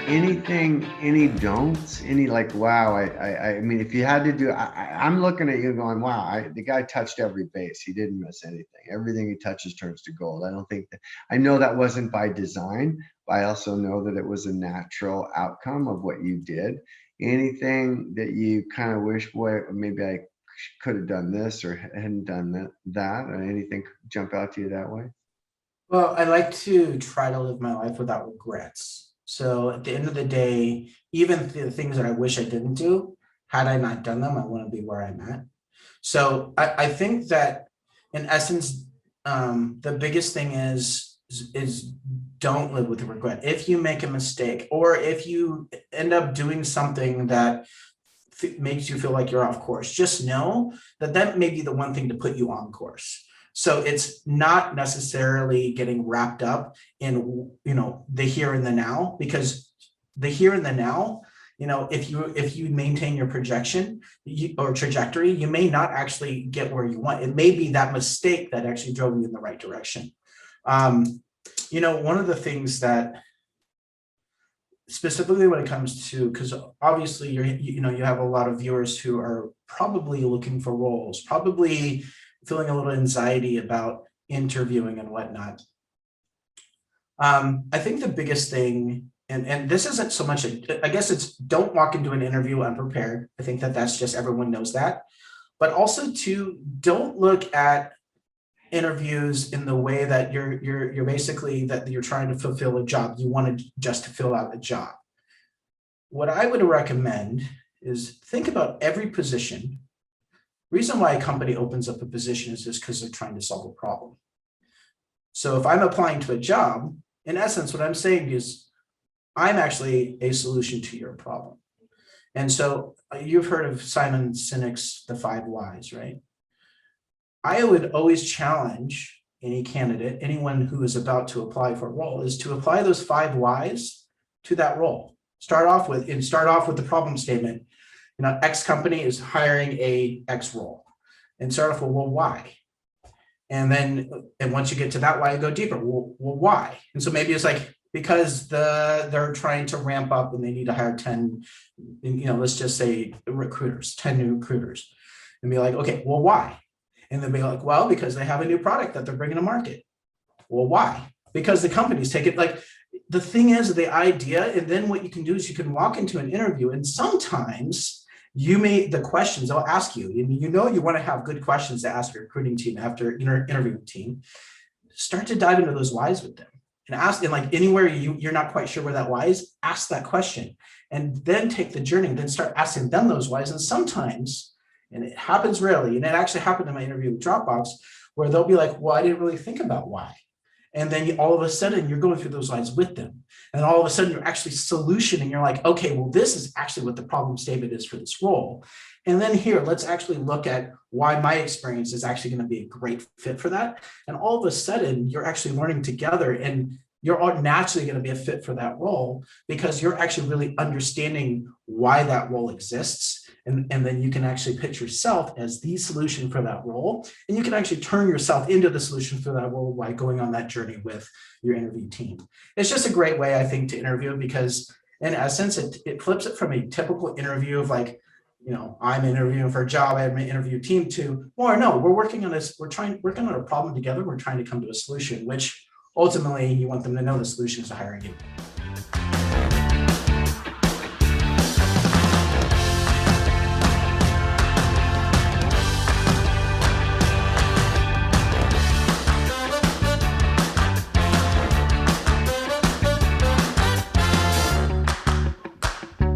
any don'ts, any like, wow, I mean, if you had to do, I'm looking at you going, wow, the guy touched every base. He didn't miss anything. Everything he touches turns to gold. I don't think that, I know that wasn't by design, but I also know that it was a natural outcome of what you did. Anything that you kind of wish, boy, maybe I could have done this or hadn't done that, or anything jump out to you that way? Well, I like to try to live my life without regrets. So at the end of the day, even the things that I wish I didn't do, had I not done them, I wouldn't be where I'm at. So I think that in essence, the biggest thing is don't live with regret. If you make a mistake or if you end up doing something that makes you feel like you're off course, just know that that may be the one thing to put you on course. So it's not necessarily getting wrapped up in, the here and the now, because the here and the now, if you maintain your projection or trajectory, you may not actually get where you want. It may be that mistake that actually drove you in the right direction. One of the things that specifically when it comes to, because obviously you have a lot of viewers who are probably looking for roles, probably feeling a little anxiety about interviewing and whatnot. I think the biggest thing, and this isn't so much, I guess it's don't walk into an interview unprepared. I think that that's just, everyone knows that. But also to don't look at interviews in the way that you're basically that you're trying to fulfill a job. You want to just to fill out a job. What I would recommend is think about every position. Reason why a company opens up a position is just because they're trying to solve a problem. So if I'm applying to a job, in essence, what I'm saying is I'm actually a solution to your problem. And so you've heard of Simon Sinek's The 5 Whys, right? I would always challenge any candidate, anyone who is about to apply for a role, is to apply those 5 whys to that role. Start off with the problem statement. X company is hiring a X role, and start off with, well, why? And once you get to that why, you go deeper. Well, why? And so maybe it's like, because they're trying to ramp up and they need to hire 10, let's just say 10 new recruiters, and be like, okay, well, why? And then be like, well, because they have a new product that they're bringing to market. Well, why? Because the companies take it. Like, the thing is the idea, and then what you can do is you can walk into an interview, and sometimes the questions they'll ask you, and you want to have good questions to ask your recruiting team after interviewing team. Start to dive into those whys with them and ask, and like anywhere you're not quite sure where that why is, ask that question, and then take the journey, then start asking them those whys. And sometimes, and it happens rarely, and it actually happened in my interview with Dropbox, where they'll be like, well, I didn't really think about why. And then all of a sudden you're going through those lines with them. And all of a sudden you're actually solutioning. You're like, okay, well, this is actually what the problem statement is for this role. And then here, let's actually look at why my experience is actually going to be a great fit for that. And all of a sudden you're actually learning together, and you're naturally going to be a fit for that role because you're actually really understanding why that role exists. And then you can actually pitch yourself as the solution for that role. And you can actually turn yourself into the solution for that role by going on that journey with your interview team. It's just a great way, I think, to interview, because in essence, it flips it from a typical interview of like, I'm interviewing for a job, I have an interview team, to more, no, we're working on this, working on a problem together, we're trying to come to a solution, which ultimately you want them to know the solution is to hiring you.